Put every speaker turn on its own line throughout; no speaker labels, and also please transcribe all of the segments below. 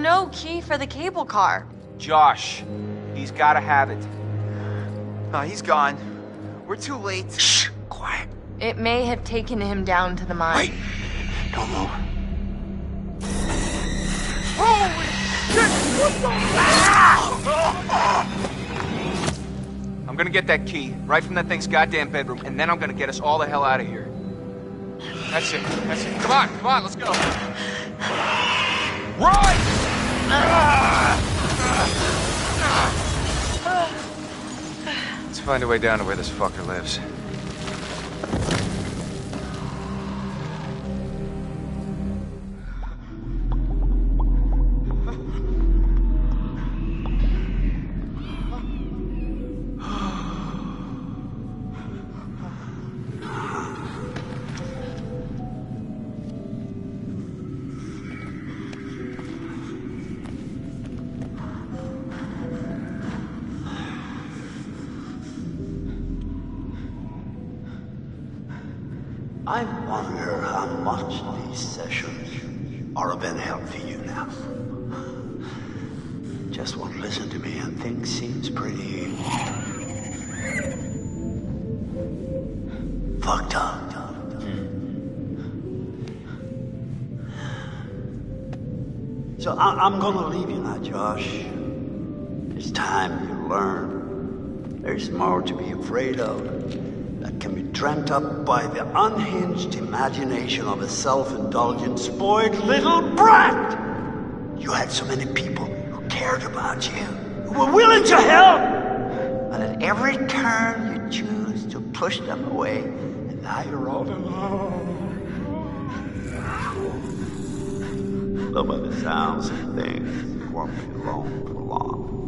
no key for the cable car.
Josh, he's gotta have it.
He's gone. We're too late.
Shh! Quiet.
It may have taken him down to the mine.
Wait! Don't move.
Holy shit!
I'm gonna get that key right from that thing's goddamn bedroom, and then I'm gonna get us all the hell out of here. That's it. That's it. Come on, let's go. Run! Let's find a way down to where this fucker lives.
I wonder how much these sessions are of any help to you now. Just won't listen to me and things seems pretty fucked up. So I'm gonna leave you now, Josh. It's time you learn. There's more to be afraid of that can be dreamt up by the unhinged imagination of a self-indulgent, spoiled little brat. You had so many people who cared about you, who were willing to help, but at every turn you choose to push them away, and now you're all alone. Though by the sounds of things, you won't be alone for long.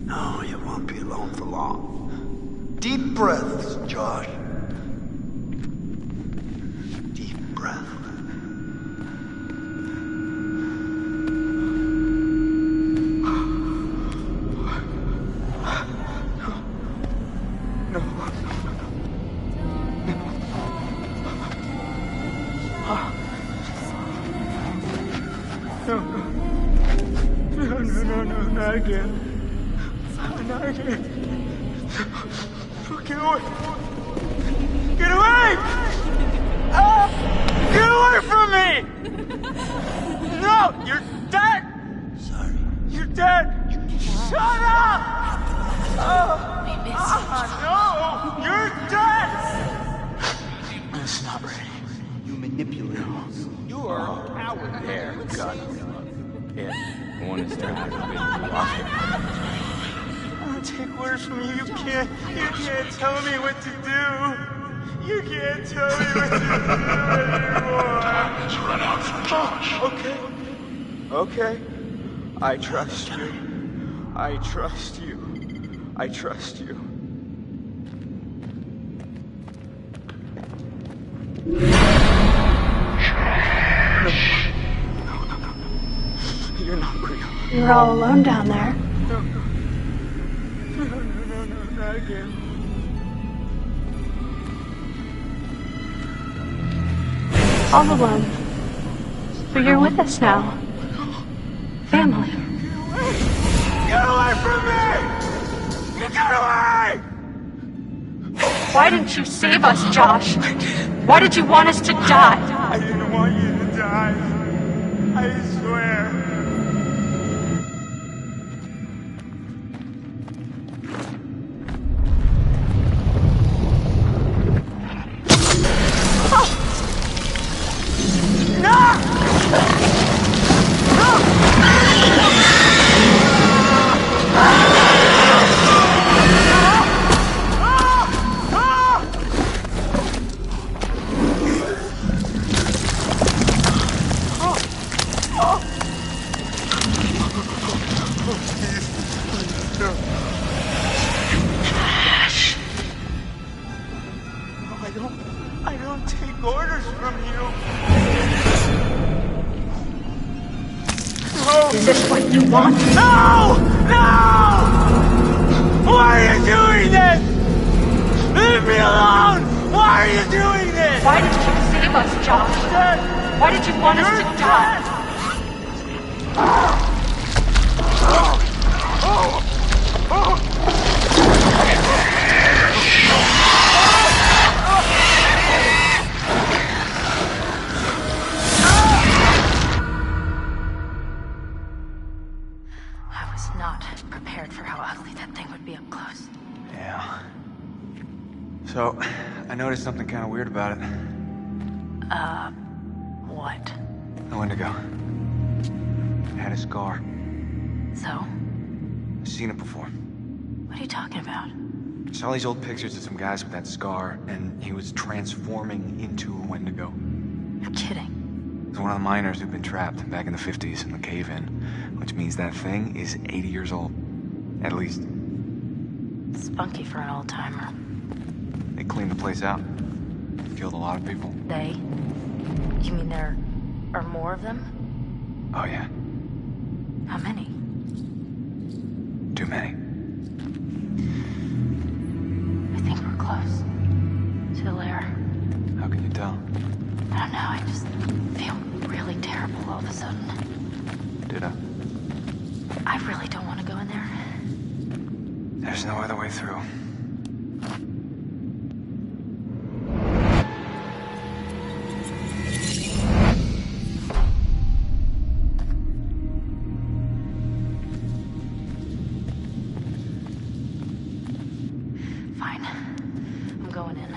No, you won't be alone for long. Deep breaths, Josh. Deep breath.
No, not again. Not again. Get away! Get away! Get away from me! No! You're dead!
Sorry.
You're dead! Shut up! No! You're dead!
It's not ready. You manipulate.
You are a coward there.
God.
Yeah. One is turned out to be
I don't take orders from you. You can't tell me what to do. You can't tell me what to do anymore.
Time has run out for Josh.
Okay. I trust you. I trust you. I trust you. No. You're not real.
You were all alone down there.
No, not again.
All alone. But you're with us now. Family.
Get away from me! Get away!
Why didn't you save us, Josh? Why did you want us to die?
I didn't want you to die. I swear. I don't take orders from you. No!
Is this what you want?
No! No! Why are you doing this? Leave me alone! Why are you doing this?
Why did you save us, Josh?
Dad!
Why did you want us to die?
I was not prepared for how ugly that thing would be up close.
Yeah. So, I noticed something kind of weird about it.
What?
The Wendigo. It had a scar.
So?
I've seen it before.
What are you talking about?
I saw these old pictures of some guys with that scar, and he was transforming into a Wendigo.
You're kidding.
He's one of the miners who'd been trapped back in the 50s in the cave-in, which means that thing is 80 years old. At least.
Spunky for an old-timer.
They cleaned the place out. Killed a lot of people.
They? You mean there are more of them?
Oh, yeah.
How many?
Too many.
I think we're close. To the lair.
How can you tell?
I don't know, I just feel really terrible all of a sudden.
Ditto.
I really don't want to go in there.
There's no other way through.
Fine. I'm going in.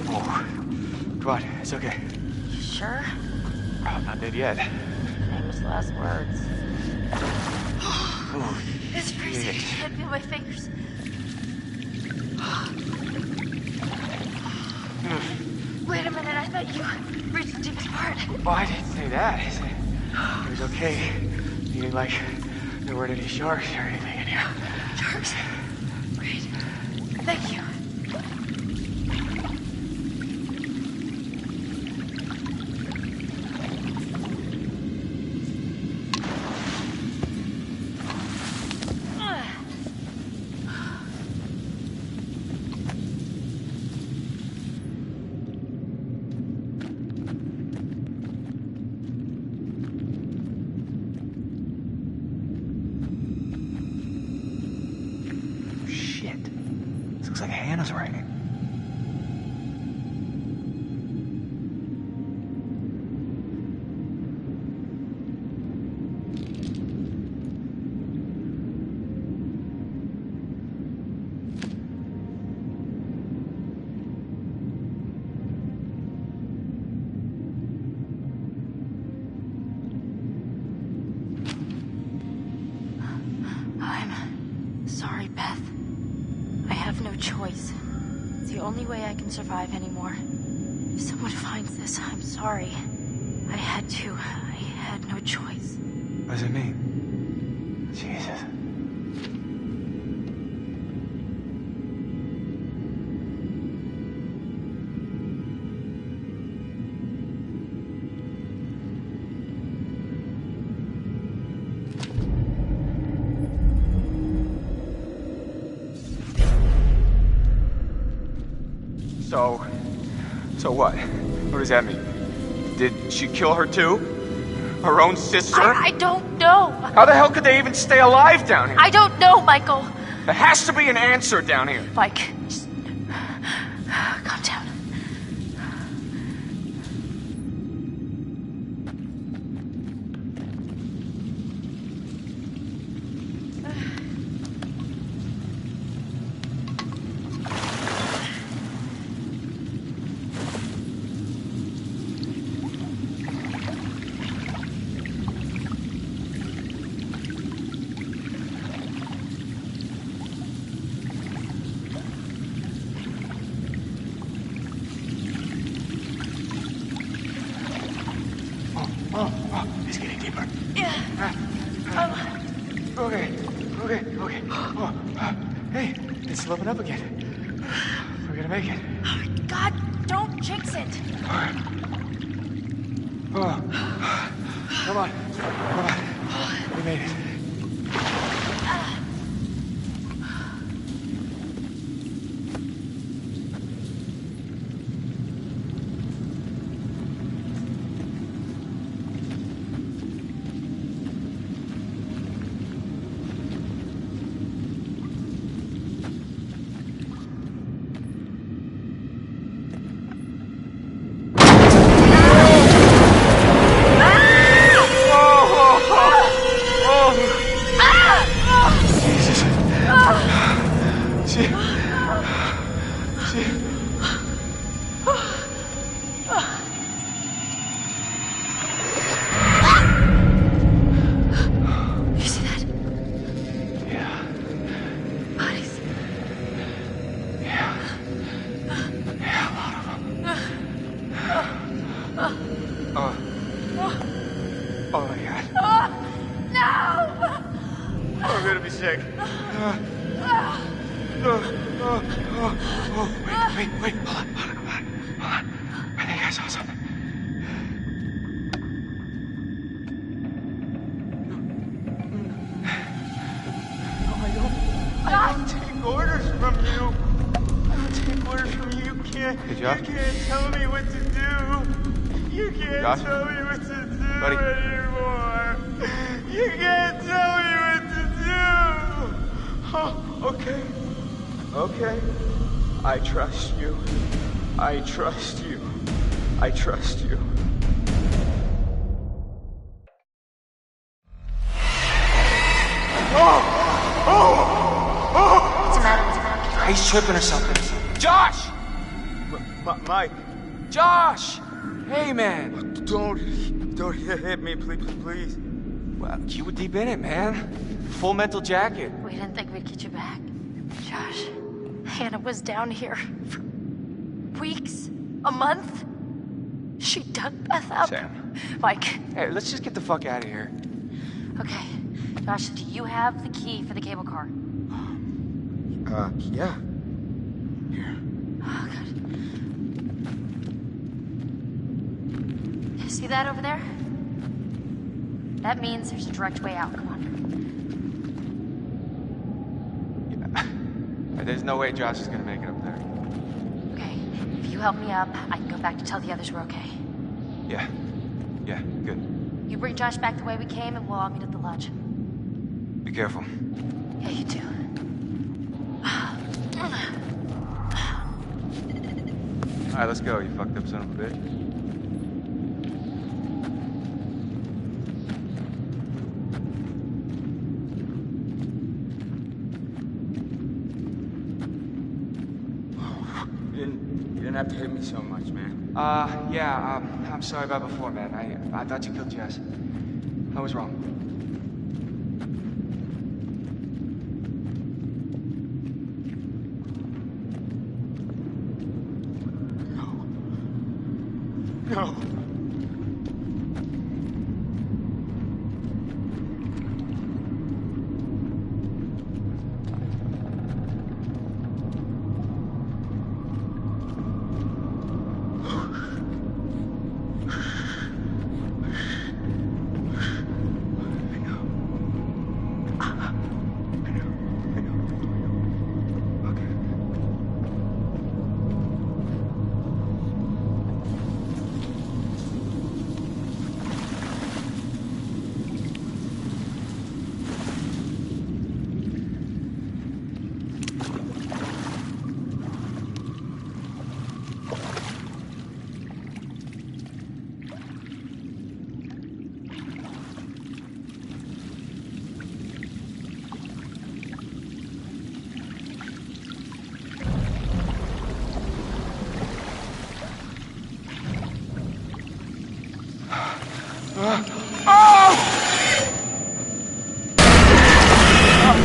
Oh. Come on, it's okay.
You sure?
Oh, I'm not dead yet.
Famous last words.
Oh,
It's freezing. I can't feel my fingers. Wait a minute, I thought you reached the deepest part.
Oh, I didn't say that. I said it was okay. Meaning, like, there weren't any sharks or anything in here.
Sharks. Great. Thank you.
Shit. This looks like Hannah's writing.
I'm sorry, Beth. I have no choice. It's the only way I can survive anymore. If someone finds this, I'm sorry. I had to. I had no choice.
What does it mean? Jesus. So what? What does that mean? Did she kill her too? Her own sister?
I don't know.
How the hell could they even stay alive down here?
I don't know, Michael.
There has to be an answer down here.
Mike, just calm down.
It's getting deeper.
Yeah.
Okay. Oh, hey, it's sloping up again. We're gonna make it.
Oh, God, don't jinx it.
Oh. Come on. We made it.
sick.
Wait, hold on. I think I saw something.
I don't take orders from you. I don't take orders from you.
Hey, Josh?
You can't tell me what to do. You can't
Josh?
tell me what to do
Buddy?
anymore. You can't tell me what to do. Oh, okay. Okay. I trust you. I trust you. I trust you.
What's the matter?
He's tripping or something. Josh!
Mike,
Josh! Hey, man.
don't hit me, please.
Well, you were deep in it, man. Full mental jacket.
We didn't think we'd get you back. Josh, Hannah was down here for weeks, a month. She dug Beth up.
Sam.
Mike.
Hey, let's just get the fuck out of here.
Okay. Josh, do you have the key for the cable car?
Yeah.
Oh, good. See that over there? That means there's a direct way out. Come on.
Yeah. There's no way Josh is gonna make it up there.
Okay. If you help me up, I can go back to tell the others we're okay.
Yeah, good.
You bring Josh back the way we came, and we'll all meet at the lodge.
Be careful.
Yeah, you too.
All right, let's go, you fucked up son of a bitch.
You didn't have to hit me so much, man.
Yeah, I'm sorry about before, man. I thought you killed Jess. I was wrong.
No.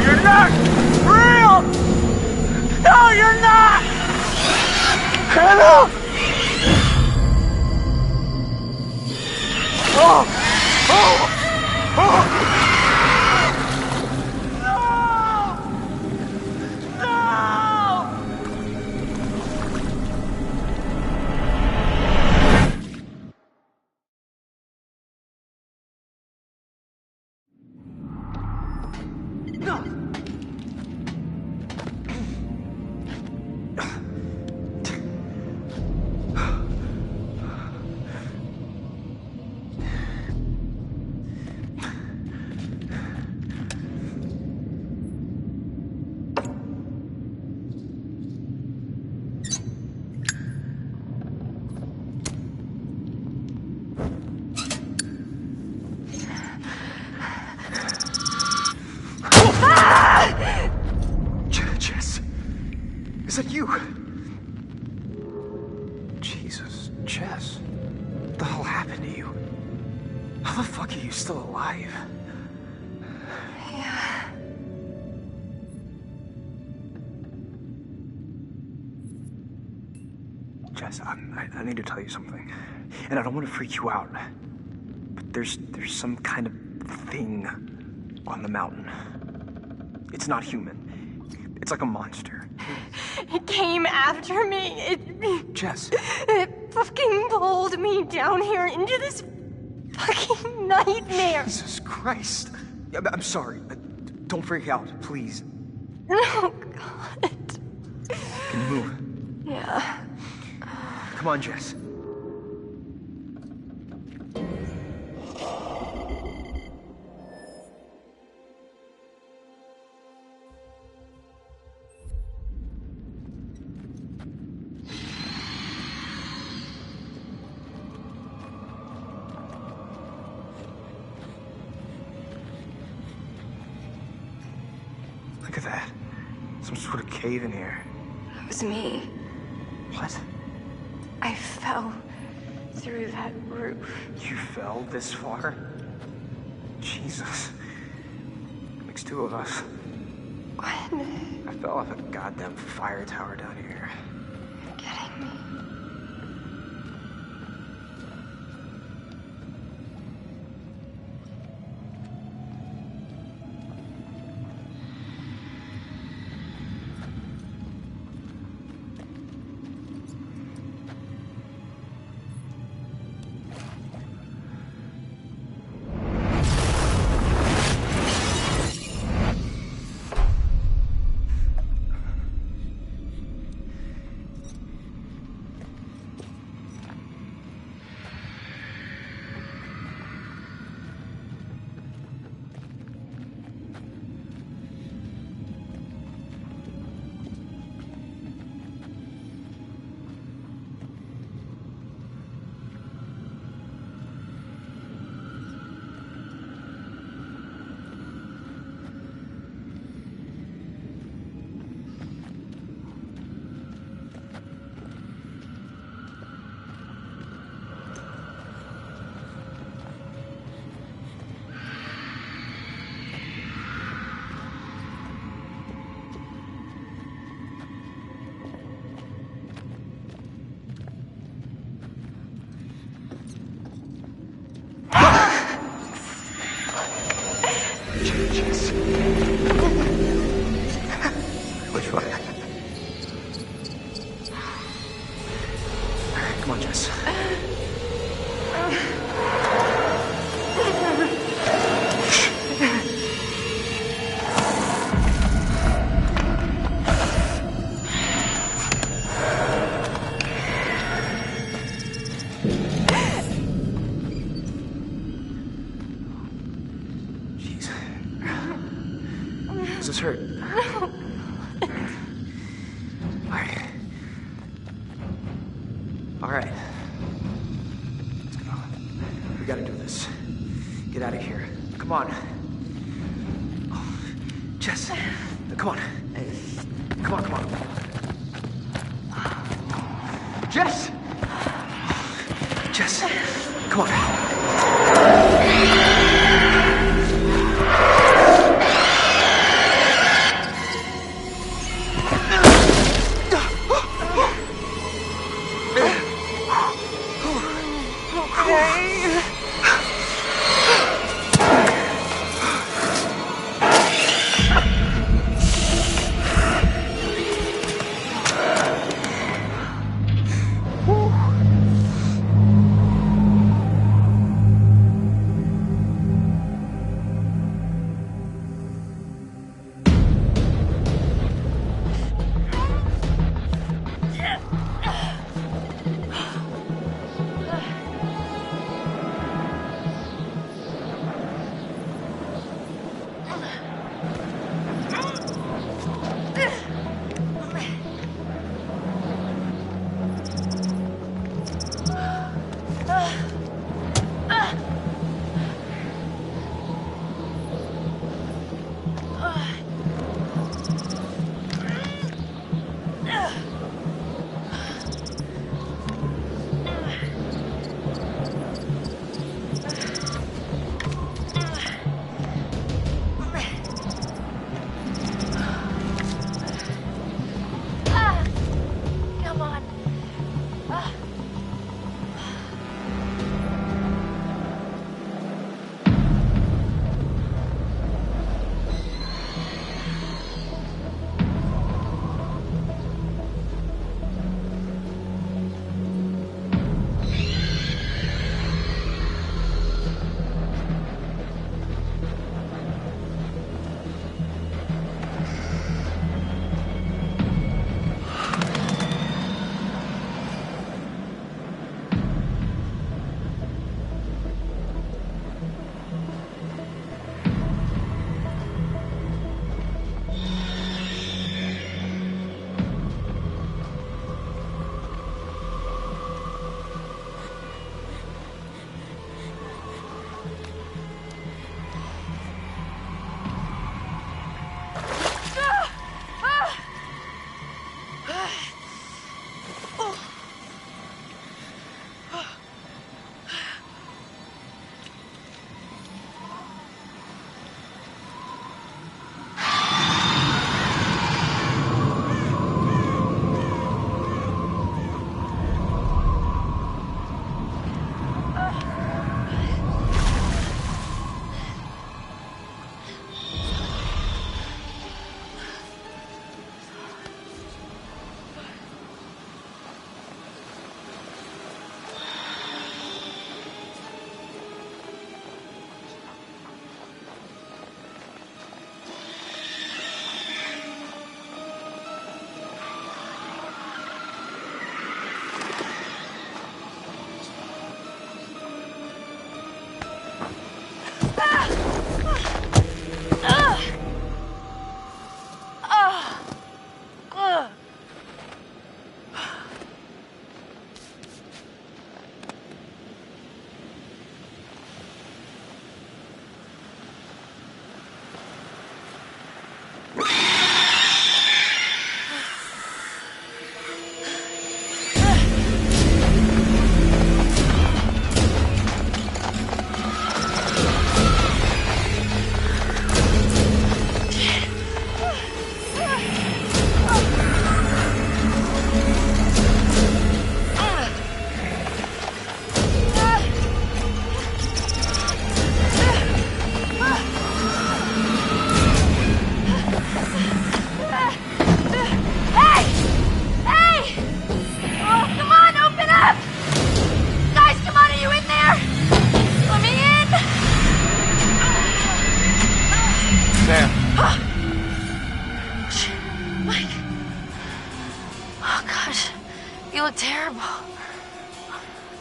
You're not real! No, you're not! Hannah! Jess, is that you? Jesus, Jess, what the hell happened to you? How the fuck are you still alive?
Yeah.
Jess, I need to tell you something, and I don't want to freak you out, but there's some kind of thing on the mountain.
It's not human. It's like a monster.
It came after me.
Jess.
It fucking pulled me down here into this fucking nightmare.
Jesus Christ. I'm sorry. Don't freak out, please.
Oh, God.
Can you move?
Yeah.
Come on, Jess. Look at that. Some sort of cave in here.
It was me.
What?
I fell through that roof.
You fell this far? Jesus. Makes two of us.
What?
I fell off a goddamn fire tower down here.
You're kidding me.
Which way? Come on, Jess. Jeez. Does this hurt? All right. Let's go. We gotta do this. Get out of here. Come on. Oh, Jess, come on. Come on, come on. Jess! Jess, come on.
Sam.
Mike. Oh, gosh. You look terrible.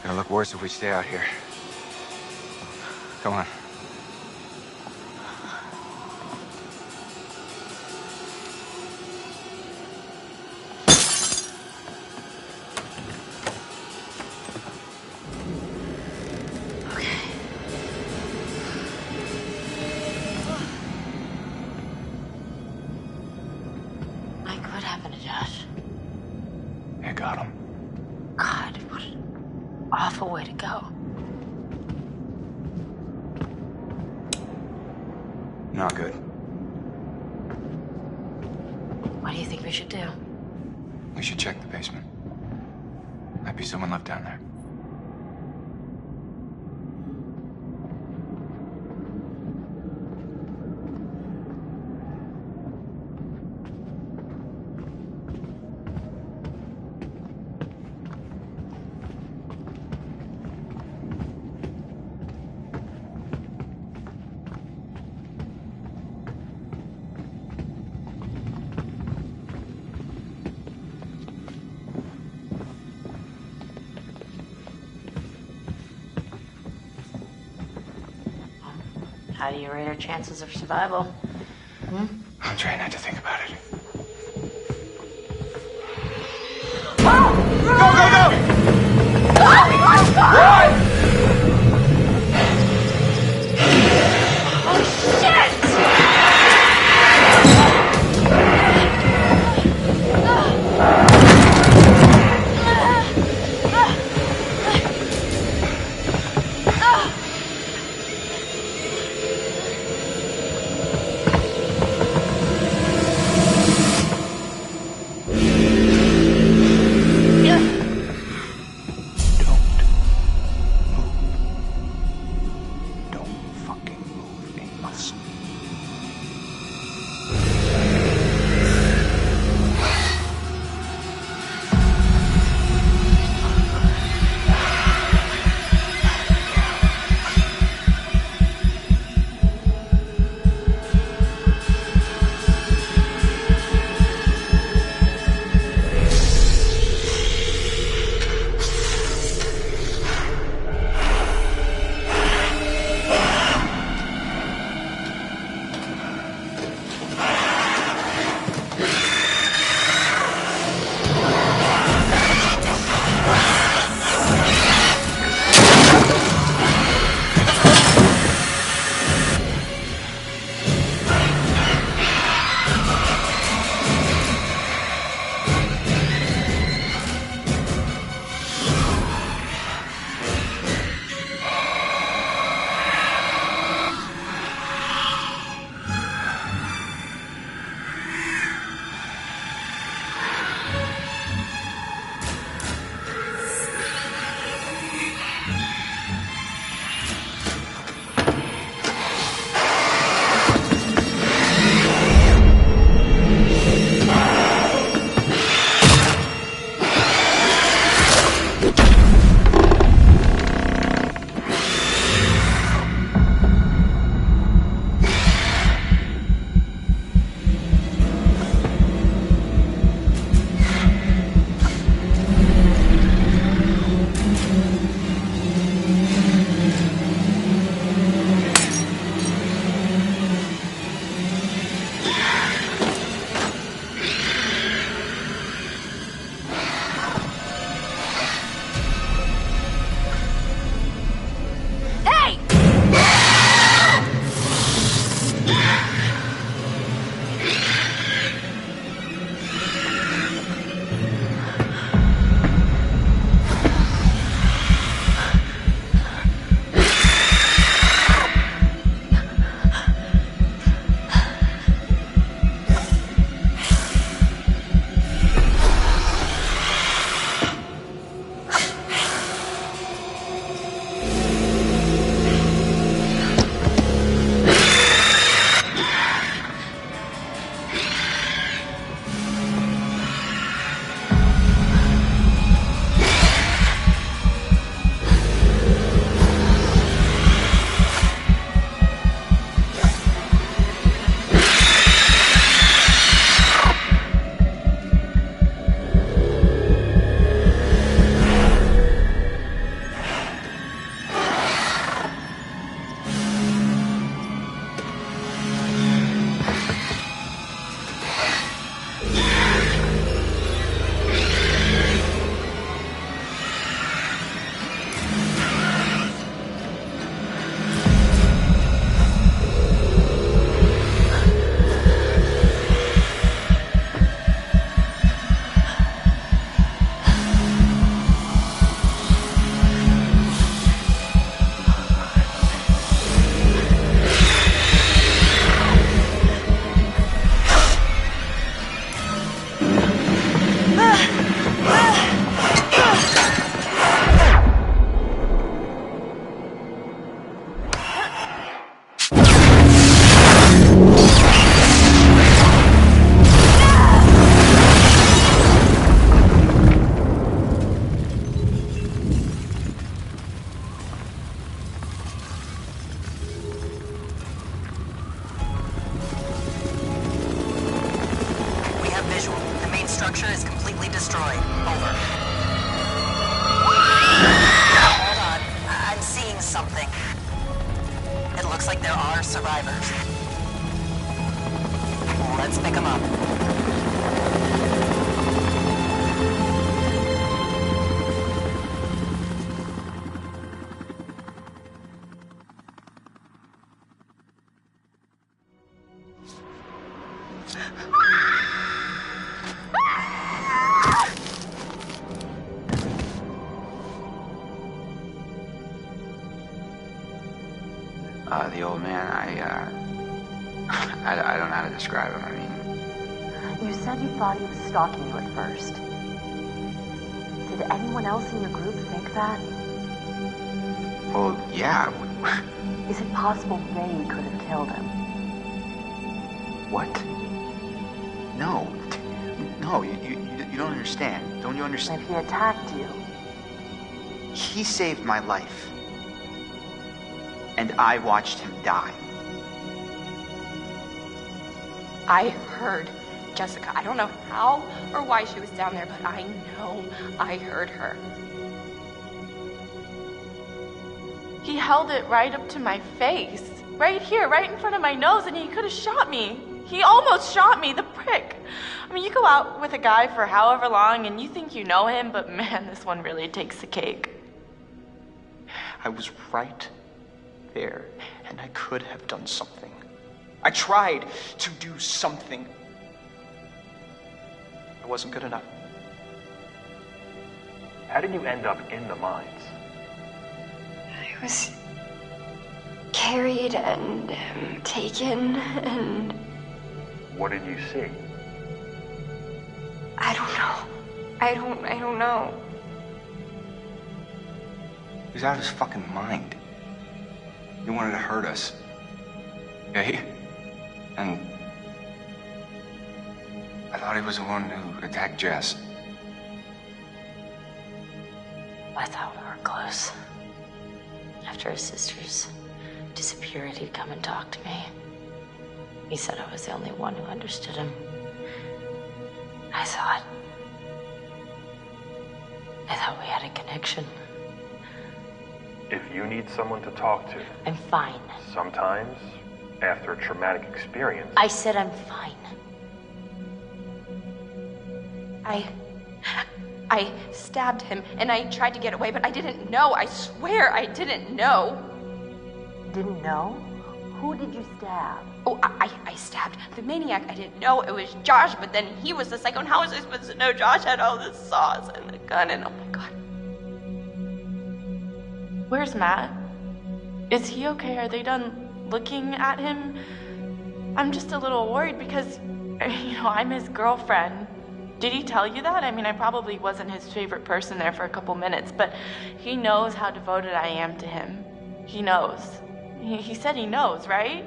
Gonna look worse if we stay out here. Come on.
Mike, what happened to Josh?
You got him.
God, what an awful way to go.
Not good.
What do you think we should do?
We should check the basement. Might be someone left down there.
How do you rate our chances of survival?
I'm trying not to think about it.
structure is completely destroyed. Over. Hold on. I'm seeing something. It looks like there are survivors. Let's pick them up.
The old man, I don't know how to describe him. I mean...
You said you thought he was stalking you at first. Did anyone else in your group think that?
Well, yeah.
Is it possible they could have killed him?
What? No. No, you don't understand. Don't you understand?
If he attacked you.
He saved my life. And I watched him die.
I heard Jessica. I don't know how or why she was down there, but I know I heard her. He held it right up to my face. Right here, right in front of my nose, and he could have shot me. He almost shot me, the prick. I mean, you go out with a guy for however long and you think you know him, but man, this one really takes the cake.
I was right there, and I could have done something. I tried to do something. It wasn't good enough.
How did you end up in the mines?
I was carried and taken and...
What did you see?
I don't know. I don't know.
He's out of his fucking mind. He wanted to hurt us. Okay? And I thought he was the one who attacked Jess.
I thought we were close. After his sisters disappeared, he'd come and talk to me. He said I was the only one who understood him. I thought we had a connection.
If you need someone to talk to...
I'm fine.
Sometimes, after a traumatic experience...
I said I'm fine.
I stabbed him, and I tried to get away, but I didn't know. I swear I didn't know.
Didn't know? Who did you stab?
Oh, I stabbed the maniac. I didn't know it was Josh, but then he was the psycho, and how was I supposed to know Josh had all the saws and the gun, and oh my god. Where's Matt? Is he okay? Are they done looking at him? I'm just a little worried because, I'm his girlfriend. Did he tell you that? I mean, I probably wasn't his favorite person there for a couple minutes, but he knows how devoted I am to him. He knows. He said he knows, right?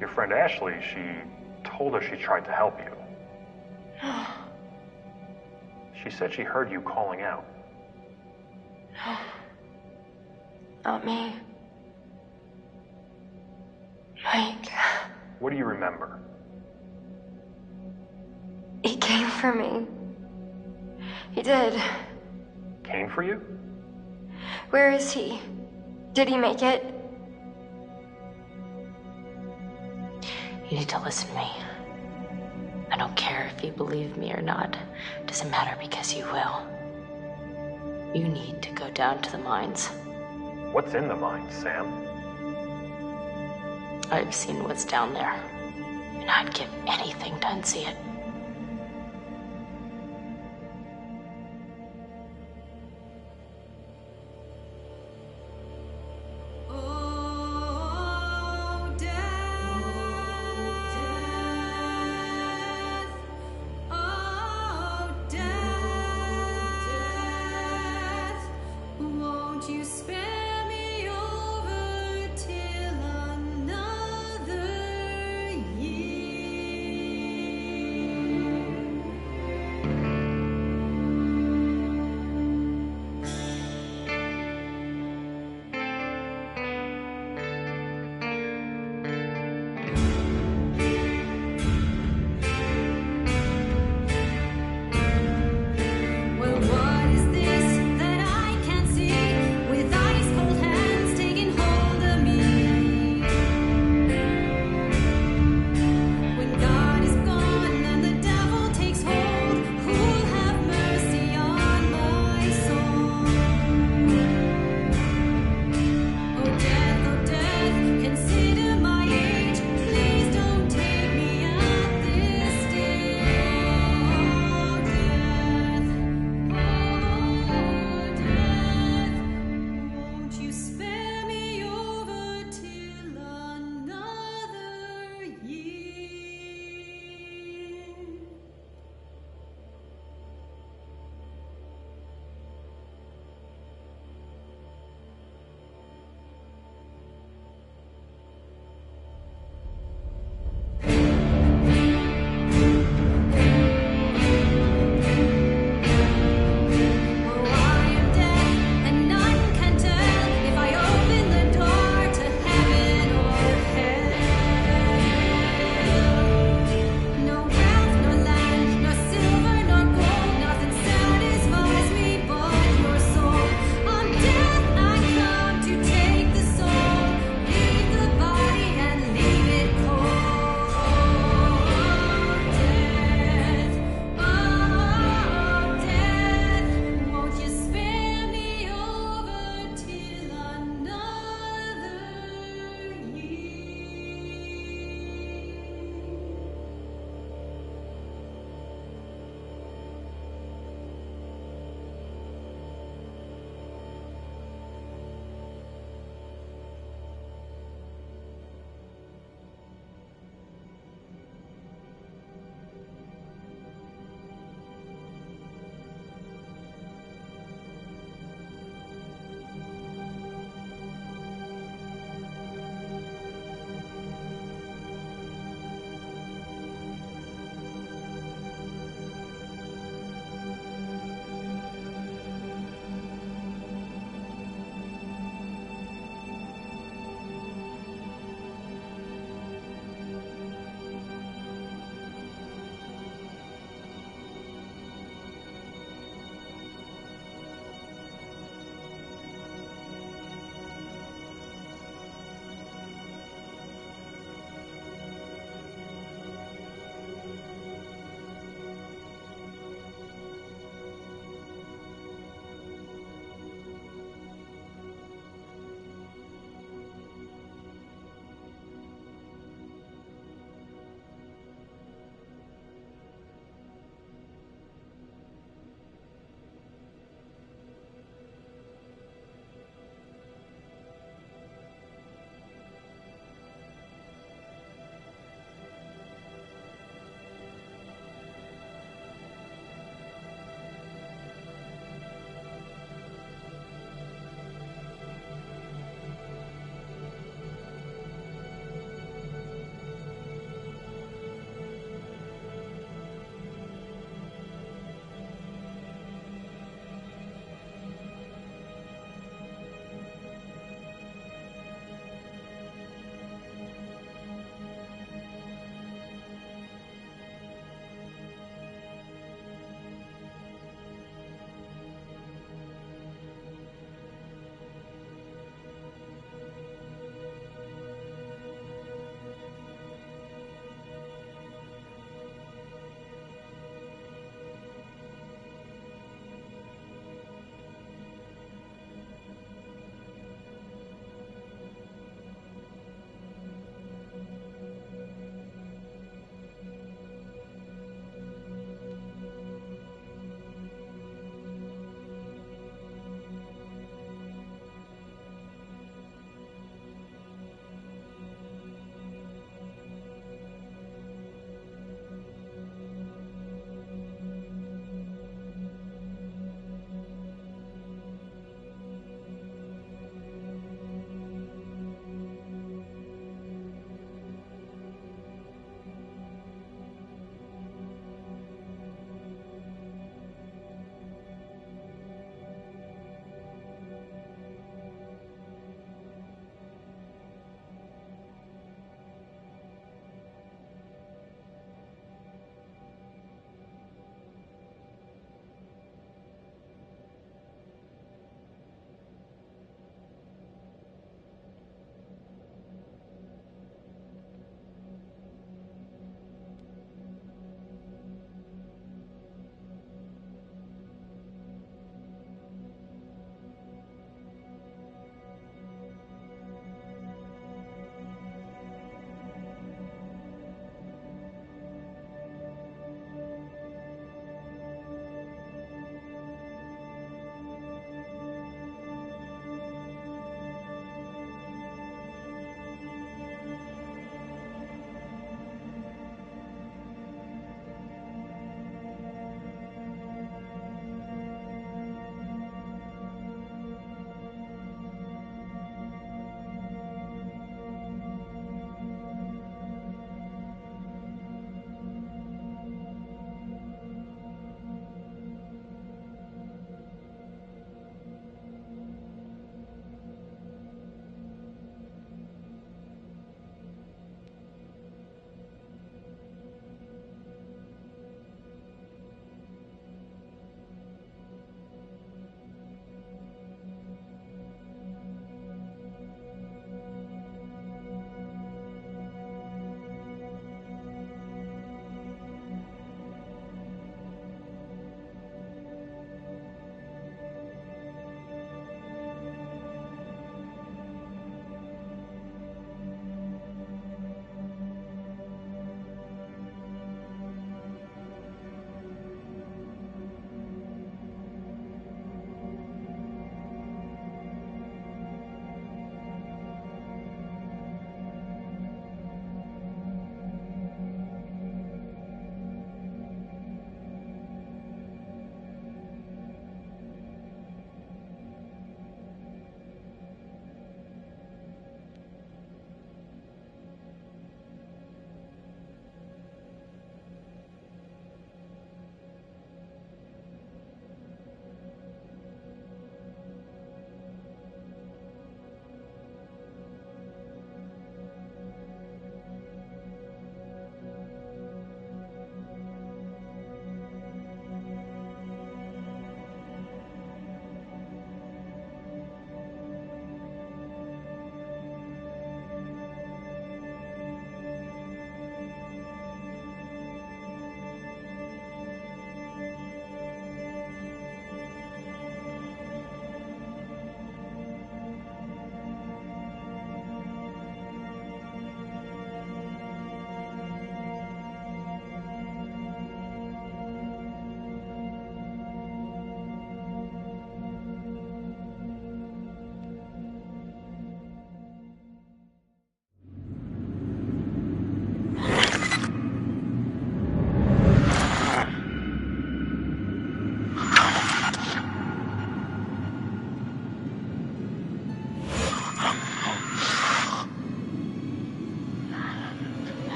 Your friend Ashley, she told her she tried to help you. She said she heard you calling out.
Not me. Mike.
What do you remember?
He came for me. He did.
Came for you?
Where is he? Did he make it? You need to listen to me. I don't care if you believe me or not. It doesn't matter because you will. You need to go down to the mines.
What's in the mines, Sam?
I've seen what's down there, and I'd give anything to unsee it.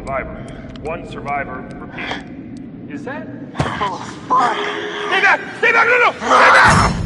survivor. One survivor, repeat. Is that?
Oh, fuck!
Stay back! Stay back! No! Stay back!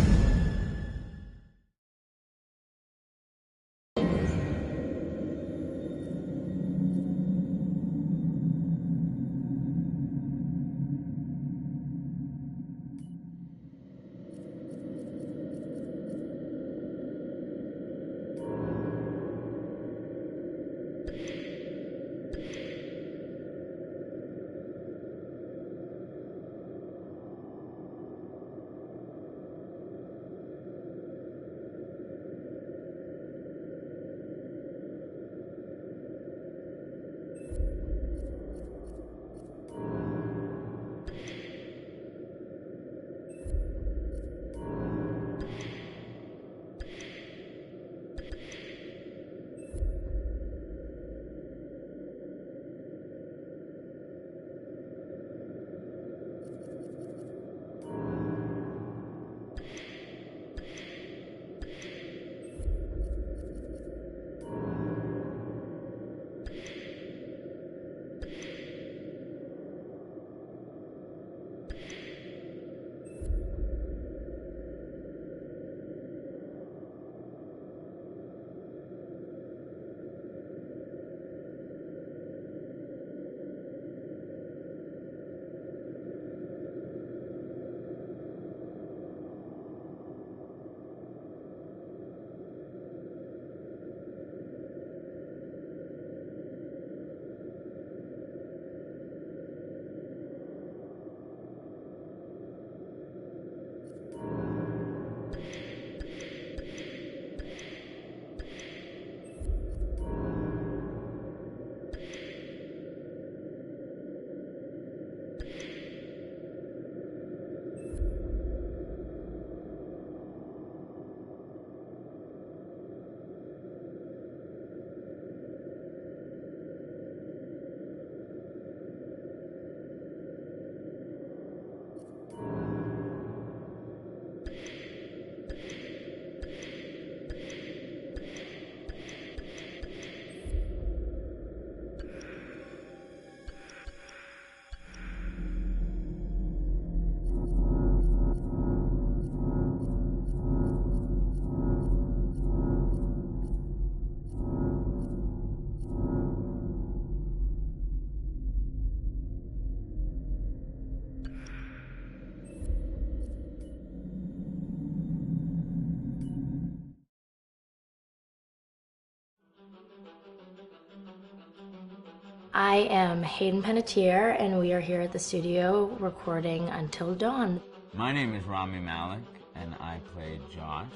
I am Hayden Panettiere, and we are here at the studio recording Until Dawn.
My name is Rami Malek, and I play Josh.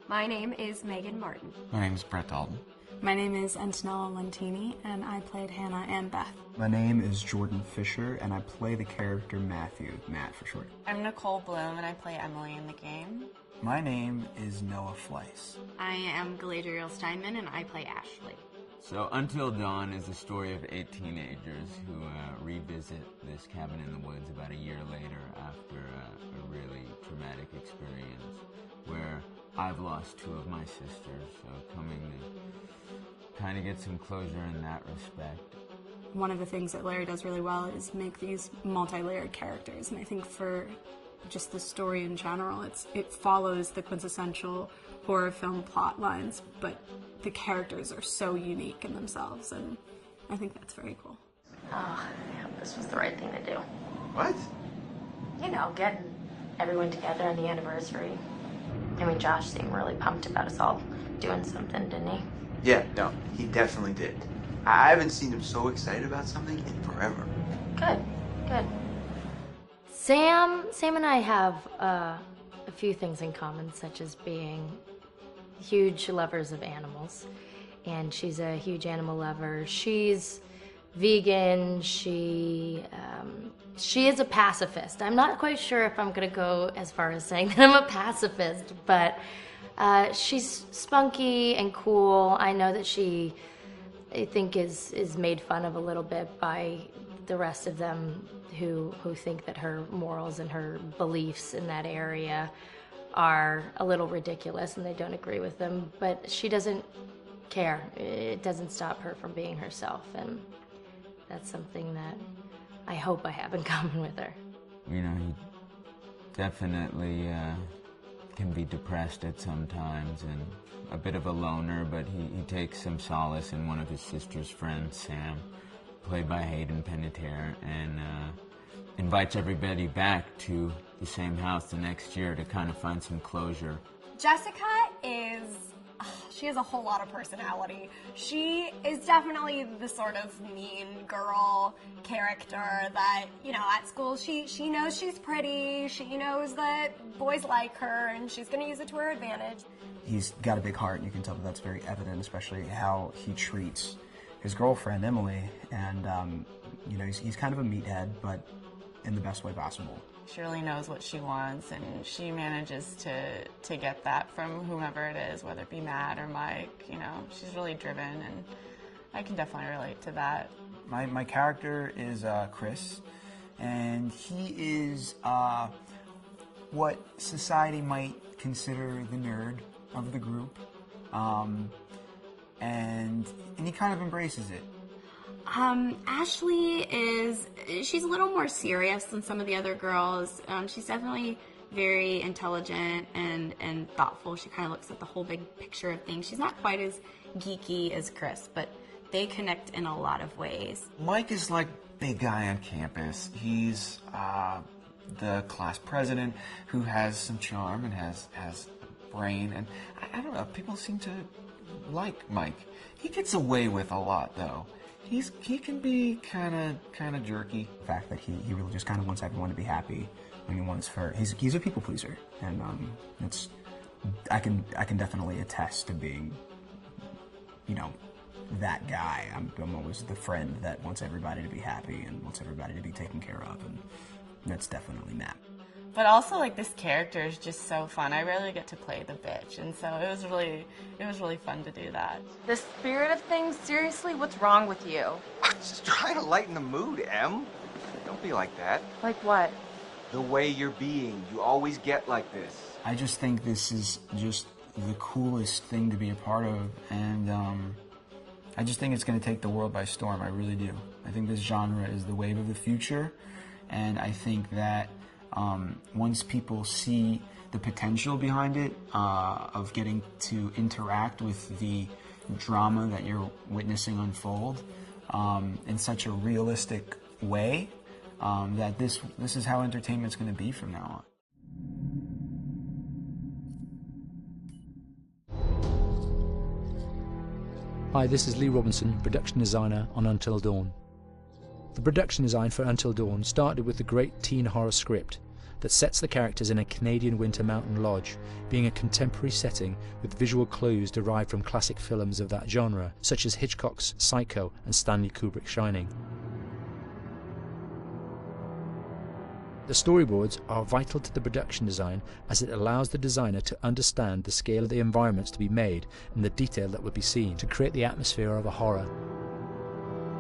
My name is Megan Martin.
My name is Brett Dalton.
My name is Antonella Lentini, and I played Hannah and Beth.
My name is Jordan Fisher, and I play the character Matthew, Matt for short.
I'm Nicole Bloom, and I play Emily in the game.
My name is Noah Fleiss.
I am Galadriel Steinman, and I play Ashley.
So Until Dawn is the story of 8 teenagers who revisit this cabin in the woods about a year later after a really traumatic experience where I've lost 2 of my sisters, so coming to kind of get some closure in that respect.
One of the things that Larry does really well is make these multi-layered characters, and I think for just the story in general, it follows the quintessential horror film plot lines, but the characters are so unique in themselves, and I think that's very cool.
Oh, yeah, this was the right thing to do.
What?
You know, getting everyone together on the anniversary. I mean, Josh seemed really pumped about us all doing something, didn't he?
Yeah, no, he definitely did. I haven't seen him so excited about something in forever.
Good, good. Sam and I have a few things in common, such as being huge lovers of animals, and she's a huge animal lover. She's vegan. She is a pacifist. I'm not quite sure if I'm gonna go as far as saying that I'm a pacifist, but she's spunky and cool. I know that she, I think, is made fun of a little bit by the rest of them who think that her morals and her beliefs in that area are a little ridiculous and they don't agree with them, but she doesn't care. It doesn't stop her from being herself, and That's something that I hope I have in common with her.
You know, he definitely can be depressed at some times and a bit of a loner, but he takes some solace in one of his sister's friends, Sam, played by Hayden Panettiere, and invites everybody back to the same house the next year to kind of find some closure.
Jessica she has a whole lot of personality. She is definitely the sort of mean girl character that, you know, at school she knows she's pretty, she knows that boys like her, and she's going to use it to her advantage.
He's got a big heart, and you can tell that that's very evident, especially how he treats his girlfriend, Emily, and, you know, he's kind of a meathead, but in the best way possible.
She really knows what she wants, and she manages to get that from whomever it is, whether it be Matt or Mike. You know, she's really driven, and I can definitely relate to that.
My character is Chris, and he is what society might consider the nerd of the group, and he kind of embraces it.
Ashley she's a little more serious than some of the other girls. She's definitely very intelligent and thoughtful. She kind of looks at the whole big picture of things. She's not quite as geeky as Chris, but they connect in a lot of ways.
Mike is like big guy on campus. He's the class president who has some charm and has brain, and I don't know, people seem to like Mike. He gets away with a lot, though. He can be kind of jerky.
The fact that he really just kind of wants everyone to be happy. I mean, he's a people pleaser, and I can definitely attest to being, you know, that guy. I'm always the friend that wants everybody to be happy and wants everybody to be taken care of, and that's definitely Matt.
But also, like, this character is just so fun. I rarely get to play the bitch, and so it was really fun to do that.
The spirit of things, seriously, what's wrong with you?
I'm just trying to lighten the mood, Em. Don't be like that.
Like what?
The way you're being. You always get like this.
I just think this is just the coolest thing to be a part of, and I just think it's going to take the world by storm. I really do. I think this genre is the wave of the future, and I think that once people see the potential behind it, of getting to interact with the drama that you're witnessing unfold in such a realistic way, that this is how entertainment's going to be from now on.
Hi, this is Lee Robinson, production designer on Until Dawn. The production design for Until Dawn started with the great teen horror script that sets the characters in a Canadian winter mountain lodge, being a contemporary setting with visual clues derived from classic films of that genre, such as Hitchcock's Psycho and Stanley Kubrick's Shining. The storyboards are vital to the production design, as it allows the designer to understand the scale of the environments to be made and the detail that would be seen to create the atmosphere of a horror.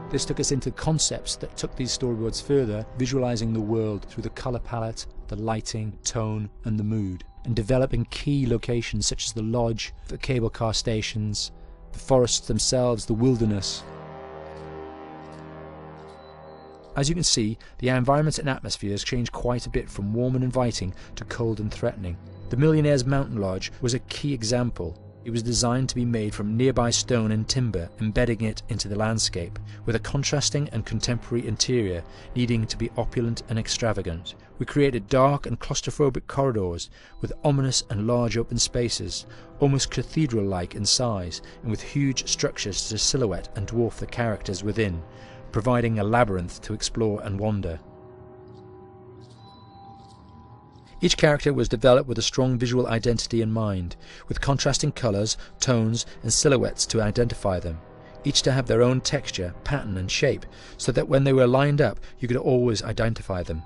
This took us into concepts that took these storyboards further, visualizing the world through the color palette, the lighting, tone, and the mood, and developing key locations such as the lodge, the cable car stations, the forests themselves, the wilderness. As you can see, the environments and atmospheres change quite a bit from warm and inviting to cold and threatening. The Millionaire's Mountain Lodge was a key example. It was designed to be made from nearby stone and timber, embedding it into the landscape, with a contrasting and contemporary interior needing to be opulent and extravagant. We created dark and claustrophobic corridors with ominous and large open spaces, almost cathedral-like in size, and with huge structures to silhouette and dwarf the characters within, providing a labyrinth to explore and wander. Each character was developed with a strong visual identity in mind, with contrasting colours, tones and silhouettes to identify them, each to have their own texture, pattern and shape, so that when they were lined up you could always identify them.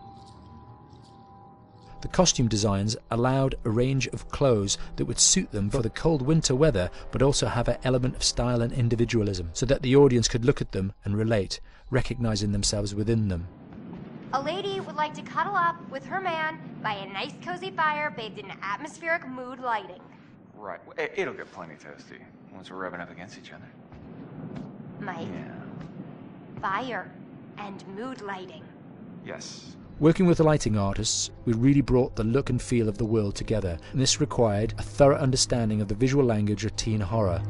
The costume designs allowed a range of clothes that would suit them for the cold winter weather, but also have an element of style and individualism, so that the audience could look at them and relate, recognizing themselves within them.
A lady would like to cuddle up with her man by a nice cozy fire bathed in atmospheric mood lighting.
Right. It'll get plenty toasty once we're rubbing up against each other.
Mike.
Yeah.
Fire. and mood lighting.
Yes.
Working with the lighting artists, we really brought the look and feel of the world together, and this required a thorough understanding of the visual language of teen horror.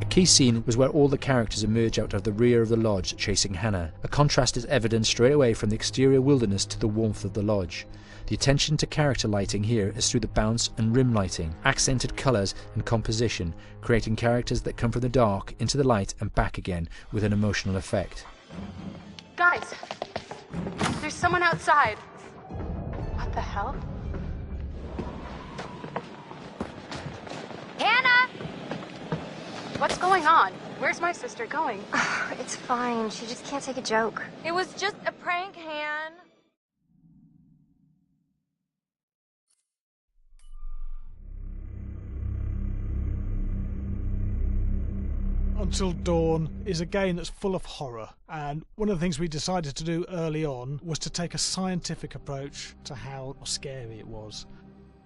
A key scene was where all the characters emerge out of the rear of the lodge chasing Hannah. A contrast is evident straight away from the exterior wilderness to the warmth of the lodge. The attention to character lighting here is through the bounce and rim lighting, accented colours and composition, creating characters that come from the dark into the light and back again with an emotional effect.
Guys, there's someone outside. What the hell?
Hannah!
What's going on? Where's my sister going?
It's fine. She just can't take a joke.
It was just a prank, Han.
Until Dawn is a game that's full of horror, and one of the things we decided to do early on was to take a scientific approach to how scary it was.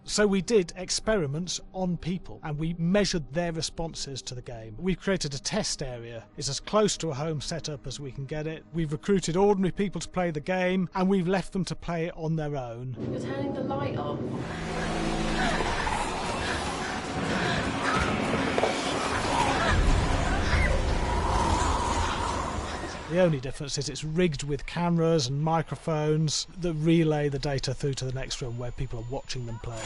So we did experiments on people and we measured their responses to the game. We've created a test area. It's as close to a home setup as we can get it. We've recruited ordinary people to play the game and we've left them to play it on their own.
You're turning the light off.
The only difference is it's rigged with cameras and microphones that relay the data through to the next room where people are watching them play.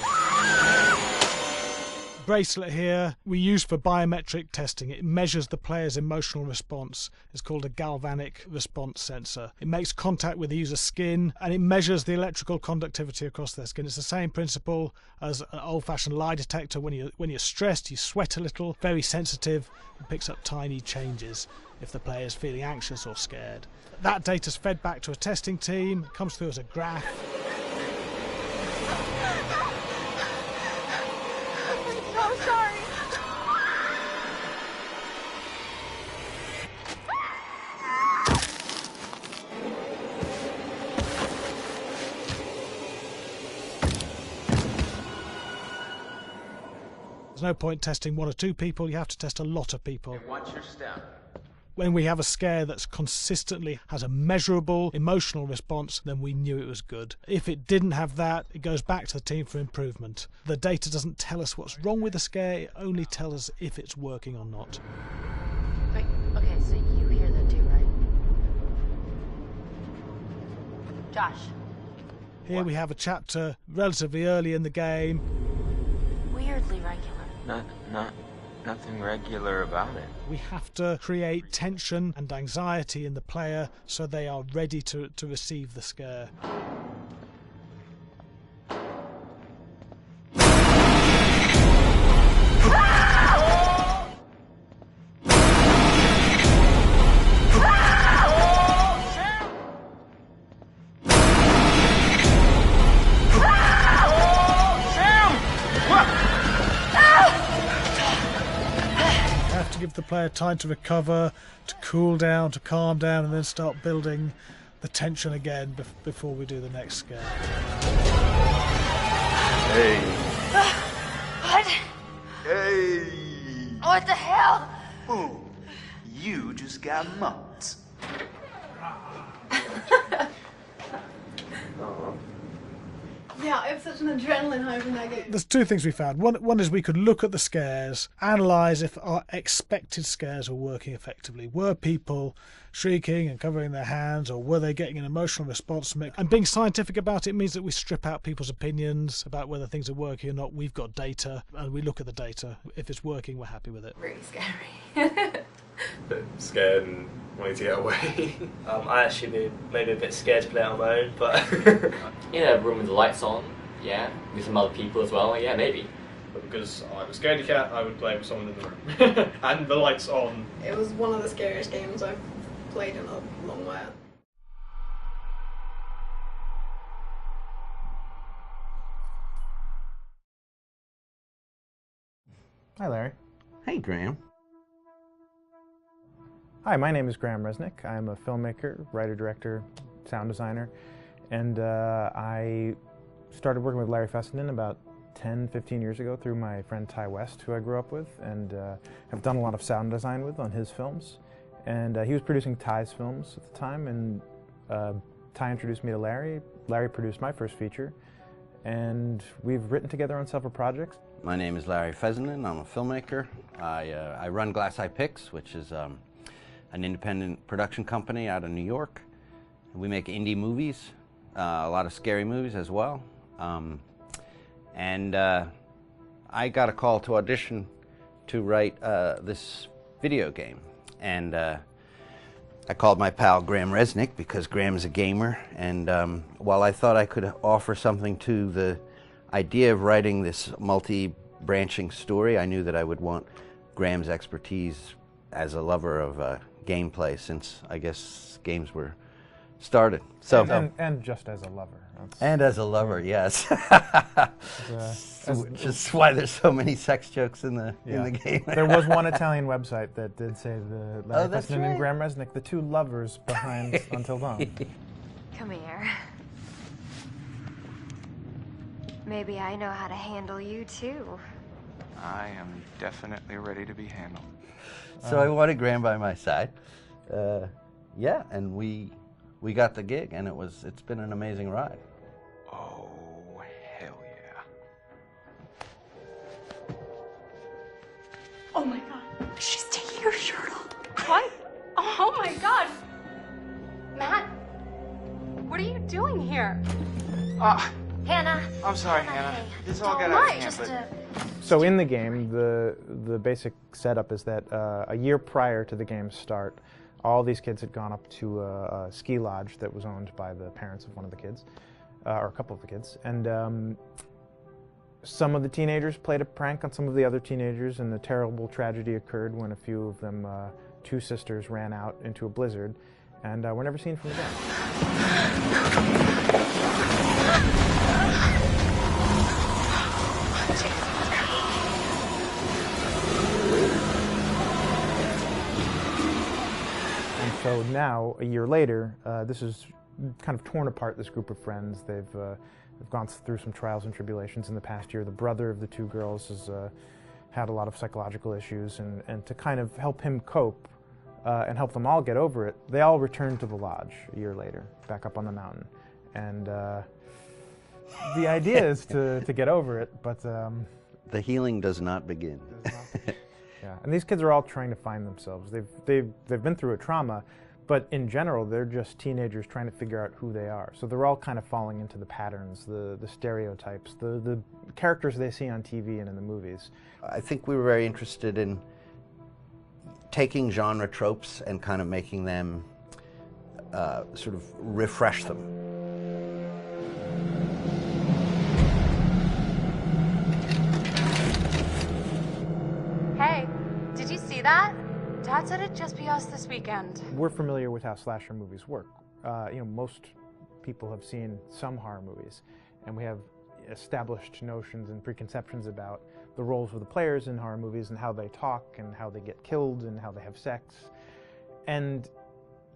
Bracelet here we use for biometric testing. It measures the player's emotional response. It's called a galvanic response sensor. It makes contact with the user's skin and it measures the electrical conductivity across their skin. It's the same principle as an old-fashioned lie detector. When you're stressed, you sweat a little, very sensitive, and picks up tiny changes if the player is feeling anxious or scared. That data's fed back to a testing team, it comes through as a graph.
I'm so sorry.
There's no point testing one or two people, you have to test a lot of people.
Watch your step.
When we have a scare that's consistently has a measurable emotional response, then we knew it was good. If it didn't have that, it goes back to the team for improvement. The data doesn't tell us what's wrong with the scare, it only tells us if it's working or not.
Wait, okay, so you hear that too, right? Josh.
Here we have a chapter relatively early in the game.
Weirdly regular.
Nothing regular about it.
We have to create tension and anxiety in the player so they are ready to receive the scare. Give the player time to recover, to cool down, to calm down, and then start building the tension again before we do the next scare.
Hey.
What?
Hey.
What the hell?
Ooh, you just got mugged.
Yeah, I have such an adrenaline high from that game.
There's two things we found. One is we could look at the scares, analyse if our expected scares were working effectively. Were people shrieking and covering their hands, or were they getting an emotional response from it? And being scientific about it means that we strip out people's opinions about whether things are working or not. We've got data, and we look at the data. If it's working, we're happy with it.
Really scary.
Bit scared and wanting to get away.
I actually be maybe a bit scared to play it on my own, but
in a room with the lights on, yeah, with some other people as well, yeah, maybe.
But because I'm a scaredy cat, I would play with someone in the room. And the lights on.
It was one of the scariest games I've played in a long while.
Hi, Larry.
Hey, Graham.
Hi, my name is Graham Resnick. I'm a filmmaker, writer, director, sound designer, and I started working with Larry Fessenden about 10, 15 years ago through my friend Ty West, who I grew up with, and have done a lot of sound design with on his films. And he was producing Ty's films at the time, and Ty introduced me to Larry. Larry produced my first feature, and we've written together on several projects.
My name is Larry Fessenden. I'm a filmmaker. I run Glass Eye Pix, which is an independent production company out of New York. We make indie movies, a lot of scary movies as well. I got a call to audition to write this video game. And I called my pal Graham Resnick because Graham is a gamer. And while I thought I could offer something to the idea of writing this multi-branching story, I knew that I would want Graham's expertise as a lover of gameplay, since I guess games were started. So
and just as a lover.
And as a lover, yes. Just why there's so many sex jokes in the game.
There was one Italian website that did say the Larry Fessenden
right.
and Graham Resnick, the two lovers behind Until Dawn.
Come here. Maybe I know how to handle you too.
I am definitely ready to be handled.
So I wanted Graham by my side. Yeah, and we got the gig, and it's been an amazing ride.
Oh, hell yeah.
Oh my god.
She's taking her shirt off.
What? Oh my god.
Matt, what are you doing here? Hannah.
I'm sorry, Hannah. This all got out of hand, but...
So in the game, the basic setup is that a year prior to the game's start, all these kids had gone up to a ski lodge that was owned by the parents of one of the kids, or a couple of the kids, and some of the teenagers played a prank on some of the other teenagers, and a terrible tragedy occurred when a few of them, two sisters, ran out into a blizzard, and were never seen from again. So now, a year later, this is kind of torn apart, this group of friends. They've gone through some trials and tribulations in the past year. The brother of the two girls has had a lot of psychological issues, and to kind of help him cope and help them all get over it, they all returned to the lodge a year later, back up on the mountain. And the idea is to get over it, but...
the healing does not begin.
Yeah, and these kids are all trying to find themselves. They've been through a trauma, but in general, they're just teenagers trying to figure out who they are. So they're all kind of falling into the patterns, the stereotypes, the characters they see on TV and in the movies.
I think we were very interested in taking genre tropes and kind of making them sort of refresh them.
Hey, did you see that? Dad said it'd just be us this weekend.
We're familiar with how slasher movies work. Most people have seen some horror movies, and we have established notions and preconceptions about the roles of the players in horror movies and how they talk and how they get killed and how they have sex. And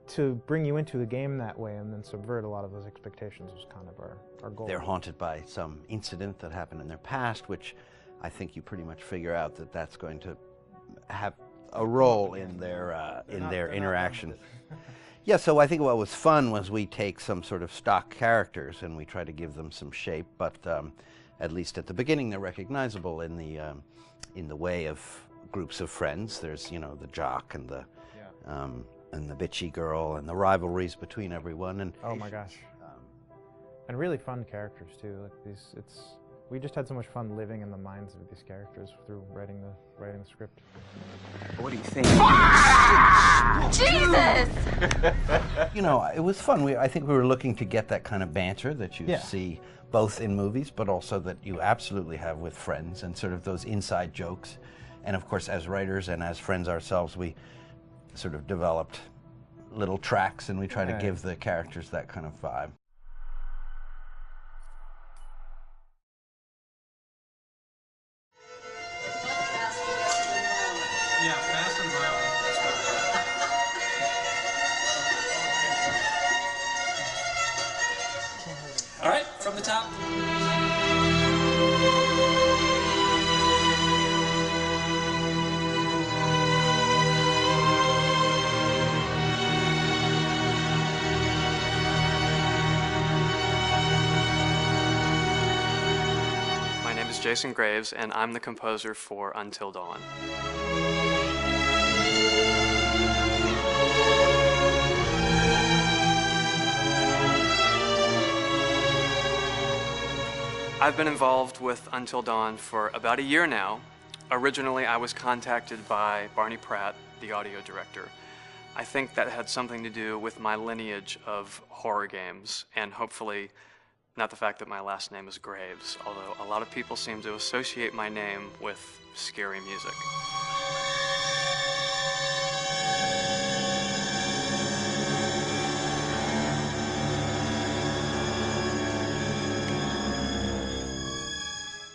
to bring you into the game that way and then subvert a lot of those expectations was kind of our goal.
They're haunted by some incident that happened in their past, which I think you pretty much figure out that that's going to have a role in their interaction. Yeah, so I think what was fun was we take some sort of stock characters and we try to give them some shape, but at least at the beginning they're recognizable in the way of groups of friends. There's the jock and the bitchy girl and the rivalries between everyone. And
oh my gosh, and really fun characters too. Like we just had so much fun living in the minds of these characters through writing the script.
What do you think?
Jesus!
It was fun. I think we were looking to get that kind of banter that you see both in movies, but also that you absolutely have with friends, and sort of those inside jokes. And of course, as writers and as friends ourselves, we sort of developed little tracks, and we try to give the characters that kind of vibe.
Yeah, fast and violent. All right, from the top.
is Jason Graves, and I'm the composer for Until Dawn. I've been involved with Until Dawn for about a year now. Originally, I was contacted by Barney Pratt, the audio director. I think that had something to do with my lineage of horror games, and hopefully not the fact that my last name is Graves, although a lot of people seem to associate my name with scary music.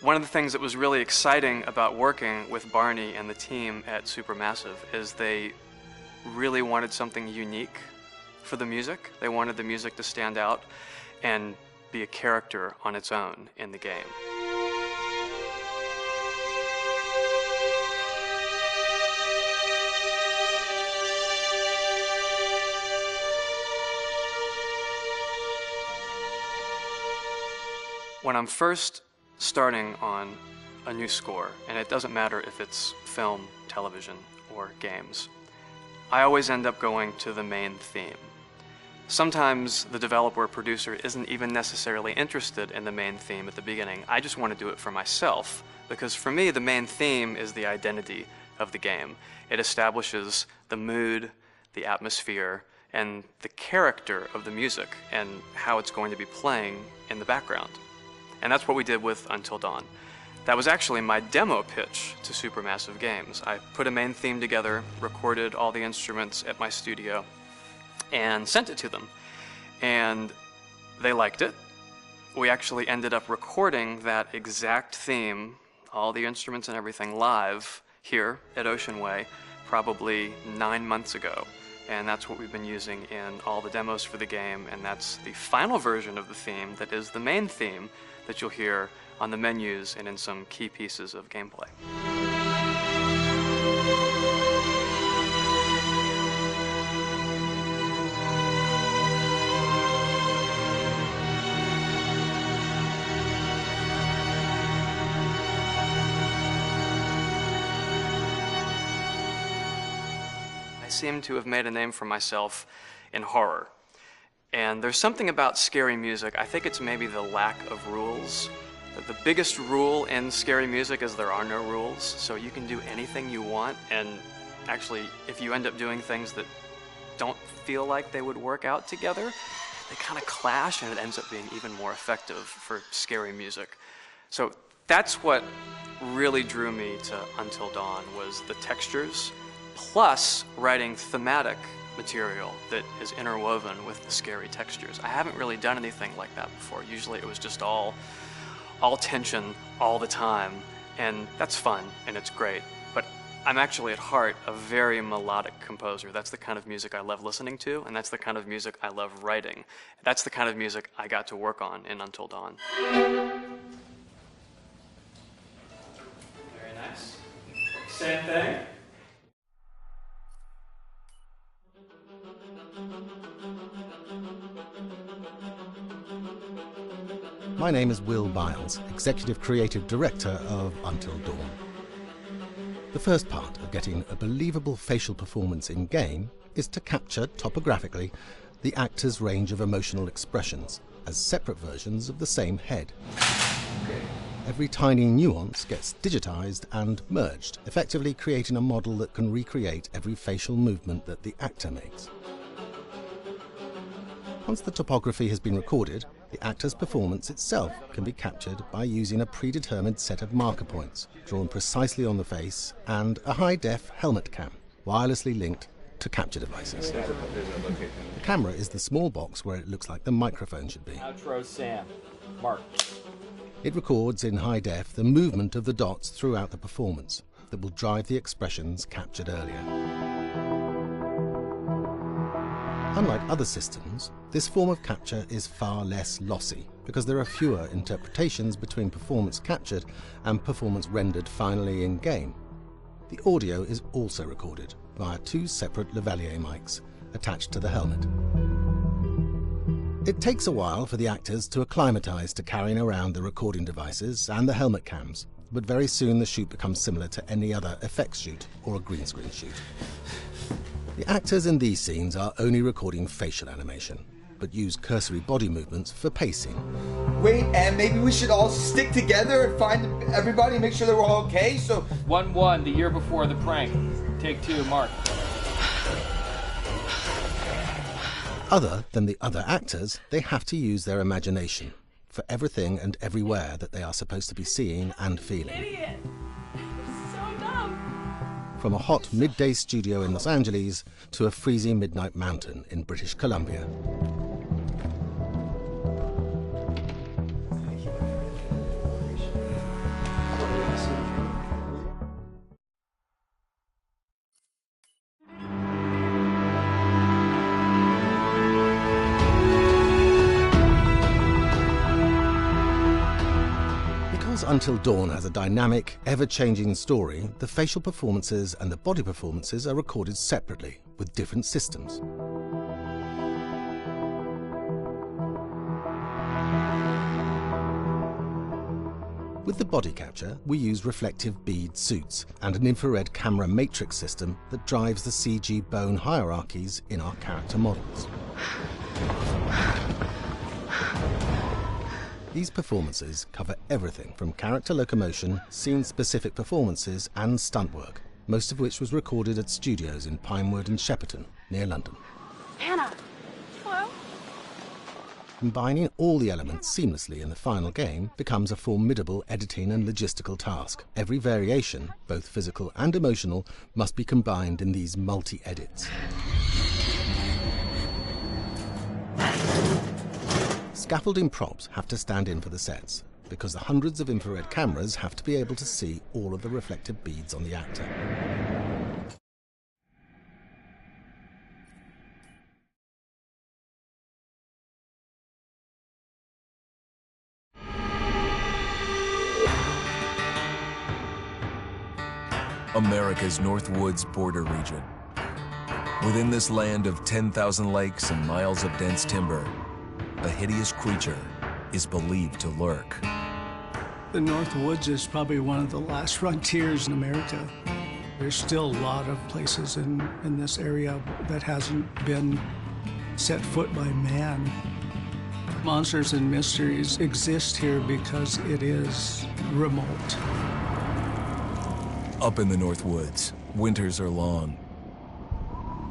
One of the things that was really exciting about working with Barney and the team at Supermassive is they really wanted something unique for the music. They wanted the music to stand out and be a character on its own in the game. When I'm first starting on a new score, and it doesn't matter if it's film, television, or games, I always end up going to the main theme. Sometimes the developer or producer isn't even necessarily interested in the main theme at the beginning. I just want to do it for myself, because for me the main theme is the identity of the game. It establishes the mood, the atmosphere, and the character of the music and how it's going to be playing in the background. And that's what we did with Until Dawn. That was actually my demo pitch to Supermassive Games. I put a main theme together, recorded all the instruments at my studio, and sent it to them. And they liked it. We actually ended up recording that exact theme, all the instruments and everything, live here at Ocean Way, probably 9 months ago. And that's what we've been using in all the demos for the game, and that's the final version of the theme that is the main theme that you'll hear on the menus and in some key pieces of gameplay. I seem to have made a name for myself in horror. And there's something about scary music, I think it's maybe the lack of rules. The biggest rule in scary music is there are no rules, so you can do anything you want, and actually, if you end up doing things that don't feel like they would work out together, they kind of clash, and it ends up being even more effective for scary music. So that's what really drew me to Until Dawn, was the textures, plus writing thematic material that is interwoven with the scary textures. I haven't really done anything like that before. Usually it was just all tension all the time, and that's fun and it's great. But I'm actually at heart a very melodic composer. That's the kind of music I love listening to, and that's the kind of music I love writing. That's the kind of music I got to work on in Until Dawn. Very nice. Same thing.
My name is Will Biles, Executive Creative Director of Until Dawn. The first part of getting a believable facial performance in-game is to capture, topographically, the actor's range of emotional expressions as separate versions of the same head. Every tiny nuance gets digitized and merged, effectively creating a model that can recreate every facial movement that the actor makes. Once the topography has been recorded, the actor's performance itself can be captured by using a predetermined set of marker points, drawn precisely on the face, and a high-def helmet cam, wirelessly linked to capture devices. The camera is the small box where it looks like the microphone should be.
Outro Sam. Mark.
It records in high def the movement of the dots throughout the performance that will drive the expressions captured earlier. Unlike other systems, this form of capture is far less lossy because there are fewer interpretations between performance captured and performance rendered finally in-game. The audio is also recorded via two separate lavalier mics attached to the helmet. It takes a while for the actors to acclimatise to carrying around the recording devices and the helmet cams, but very soon the shoot becomes similar to any other effects shoot or a green screen shoot. The actors in these scenes are only recording facial animation, but use cursory body movements for pacing.
Wait, and maybe we should all stick together and find everybody and make sure they're all okay, so...
1-1, the year before the prank. Take 2, Mark.
Other than the other actors, they have to use their imagination for everything and everywhere that they are supposed to be seeing and feeling.
Idiot! So dumb.
From a hot midday studio in Los Angeles to a freezing midnight mountain in British Columbia. Until Dawn has a dynamic, ever-changing story, the facial performances and the body performances are recorded separately, with different systems. With the body capture, we use reflective bead suits and an infrared camera matrix system that drives the CG bone hierarchies in our character models. These performances cover everything from character locomotion, scene-specific performances and stunt work, most of which was recorded at studios in Pinewood and Shepperton, near London.
Hannah! Hello?
Combining all the elements seamlessly in the final game becomes a formidable editing and logistical task. Every variation, both physical and emotional, must be combined in these multi-edits. Scaffolding props have to stand in for the sets, because the hundreds of infrared cameras have to be able to see all of the reflective beads on the actor.
America's North Woods border region. Within this land of 10,000 lakes and miles of dense timber, a hideous creature is believed to lurk.
The North Woods is probably one of the last frontiers in America. There's still a lot of places in this area that hasn't been set foot by man. Monsters and mysteries exist here because it is remote.
Up in the North Woods, winters are long.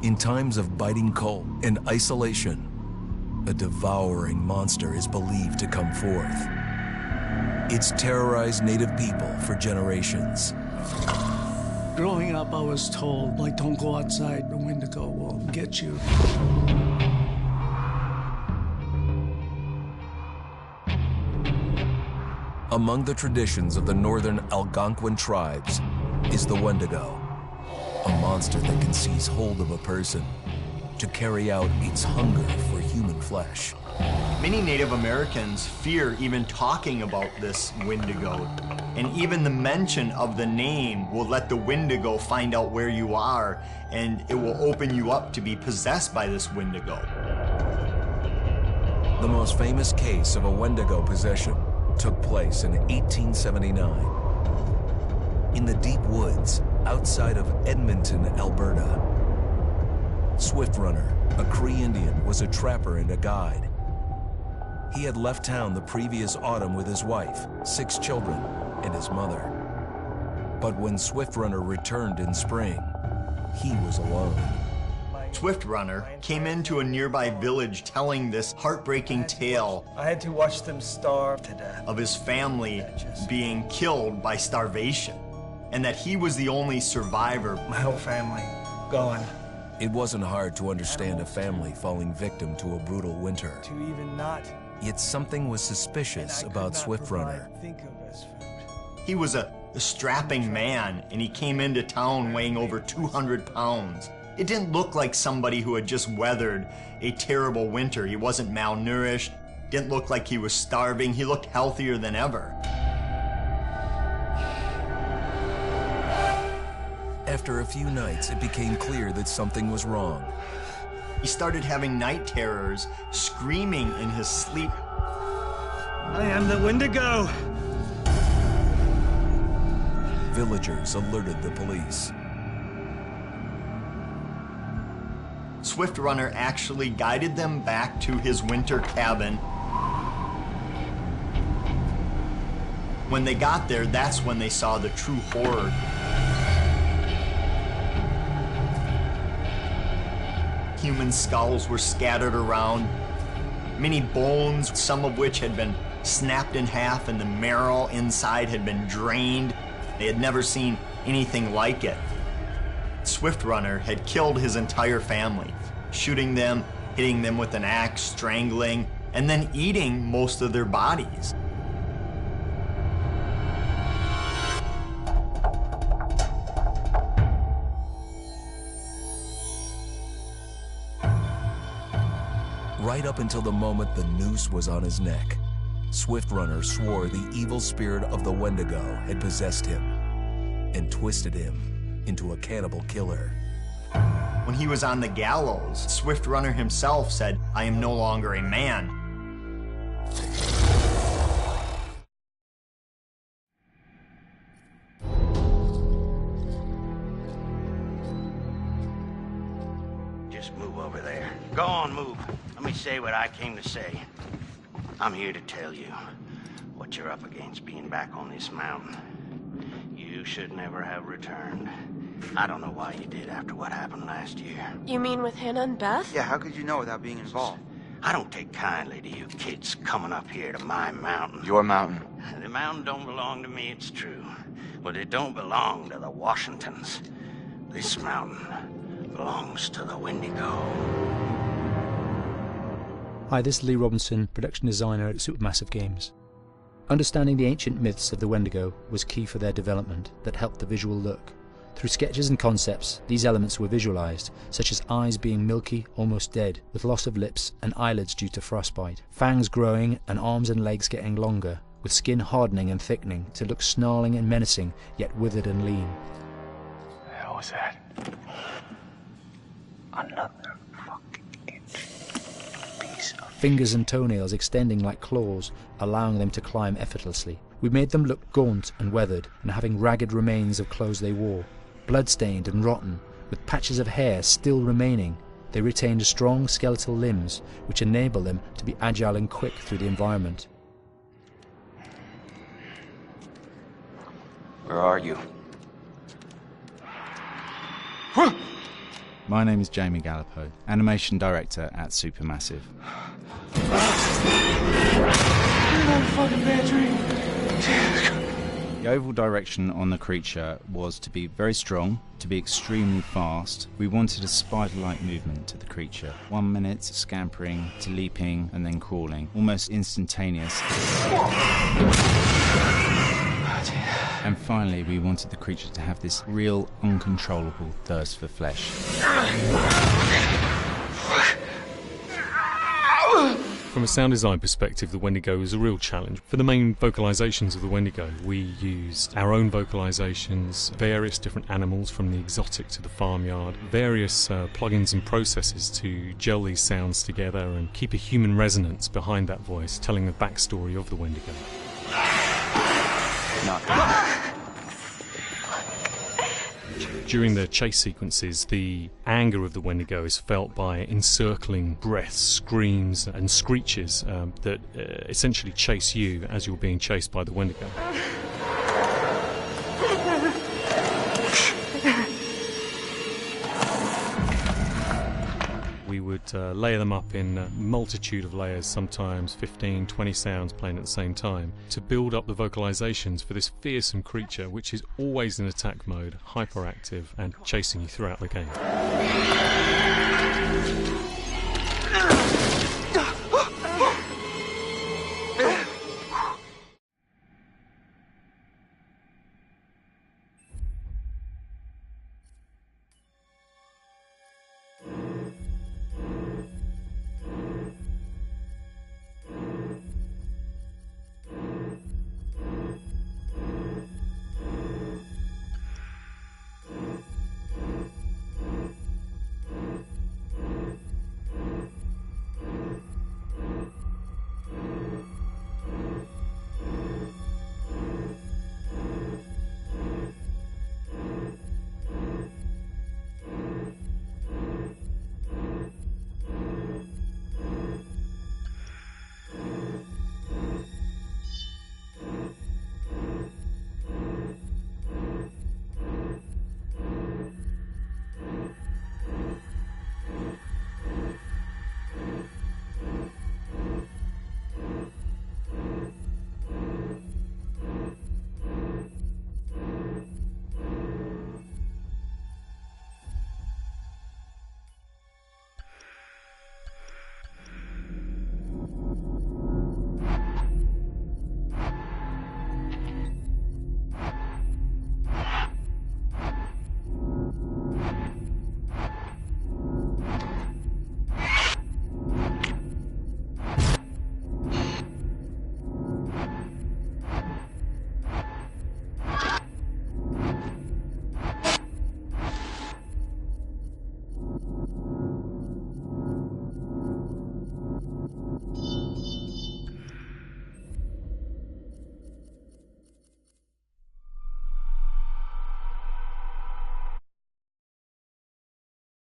In times of biting cold and isolation, a devouring monster is believed to come forth. It's terrorized native people for generations.
Growing up, I was told, like, don't go outside, the Wendigo will get you.
Among the traditions of the northern Algonquin tribes is the Wendigo, a monster that can seize hold of a person to carry out its hunger for human flesh.
Many Native Americans fear even talking about this Wendigo, and even the mention of the name will let the Wendigo find out where you are, and it will open you up to be possessed by this Wendigo.
The most famous case of a Wendigo possession took place in 1879 in the deep woods outside of Edmonton, Alberta. Swift Runner, a Cree Indian, was a trapper and a guide. He had left town the previous autumn with his wife, 6 children, and his mother. But when Swift Runner returned in spring, he was alone.
Swift Runner came into a nearby village telling this heartbreaking tale.
I had to watch them starve to death.
Of his family being killed by starvation, and that he was the only survivor.
My whole family gone.
It wasn't hard to understand a family falling victim to a brutal winter.
To even not.
Yet something was suspicious about Swift Runner.
He was a strapping man, and he came into town weighing over 200 pounds. It didn't look like somebody who had just weathered a terrible winter. He wasn't malnourished, didn't look like he was starving. He looked healthier than ever.
After a few nights, it became clear that something was wrong.
He started having night terrors, screaming in his sleep.
I am the Wendigo!
Villagers alerted the police.
Swift Runner actually guided them back to his winter cabin. When they got there, that's when they saw the true horror. Human skulls were scattered around, many bones, some of which had been snapped in half and the marrow inside had been drained. They had never seen anything like it. Swift Runner had killed his entire family, shooting them, hitting them with an axe, strangling, and then eating most of their bodies.
Right up until the moment the noose was on his neck, Swift Runner swore the evil spirit of the Wendigo had possessed him and twisted him into a cannibal killer.
When he was on the gallows, Swift Runner himself said, "I am no longer a man."
Just move over there. Go on, move. Let me say what I came to say. I'm here to tell you what you're up against being back on this mountain. You should never have returned. I don't know why you did after what happened last year.
You mean with Hannah and Beth?
Yeah, how could you know without being involved?
I don't take kindly to you kids coming up here to my mountain.
Your mountain.
The mountain don't belong to me, it's true. But it don't belong to the Washingtons. This mountain belongs to the Wendigo.
Hi, this is Lee Robinson, production designer at Supermassive Games. Understanding the ancient myths of the Wendigo was key for their development that helped the visual look. Through sketches and concepts, these elements were visualized, such as eyes being milky, almost dead, with loss of lips and eyelids due to frostbite, fangs growing and arms and legs getting longer, with skin hardening and thickening to look snarling and menacing, yet withered and lean.
What the hell was that? Another fucking piece of...
Fingers and toenails extending like claws, allowing them to climb effortlessly. We made them look gaunt and weathered, and having ragged remains of clothes they wore. Blood-stained and rotten, with patches of hair still remaining, they retained strong skeletal limbs, which enable them to be agile and quick through the environment.
Where are you?
My name is Jamie Gallipo, animation director at Supermassive. The overall direction on the creature was to be very strong, to be extremely fast. We wanted a spider-like movement to the creature. 1 minute scampering to leaping and then crawling, almost instantaneous. And finally, we wanted the creature to have this real, uncontrollable thirst for flesh.
From a sound design perspective, the Wendigo is a real challenge. For the main vocalisations of the Wendigo, we used our own vocalisations, various different animals from the exotic to the farmyard, various plugins and processes to gel these sounds together and keep a human resonance behind that voice, telling the backstory of the Wendigo. During the chase sequences, the anger of the Wendigo is felt by encircling breaths, screams and screeches that essentially chase you as you're being chased by the Wendigo. We would layer them up in a multitude of layers, sometimes 15, 20 sounds playing at the same time, to build up the vocalizations for this fearsome creature which is always in attack mode, hyperactive and chasing you throughout the game.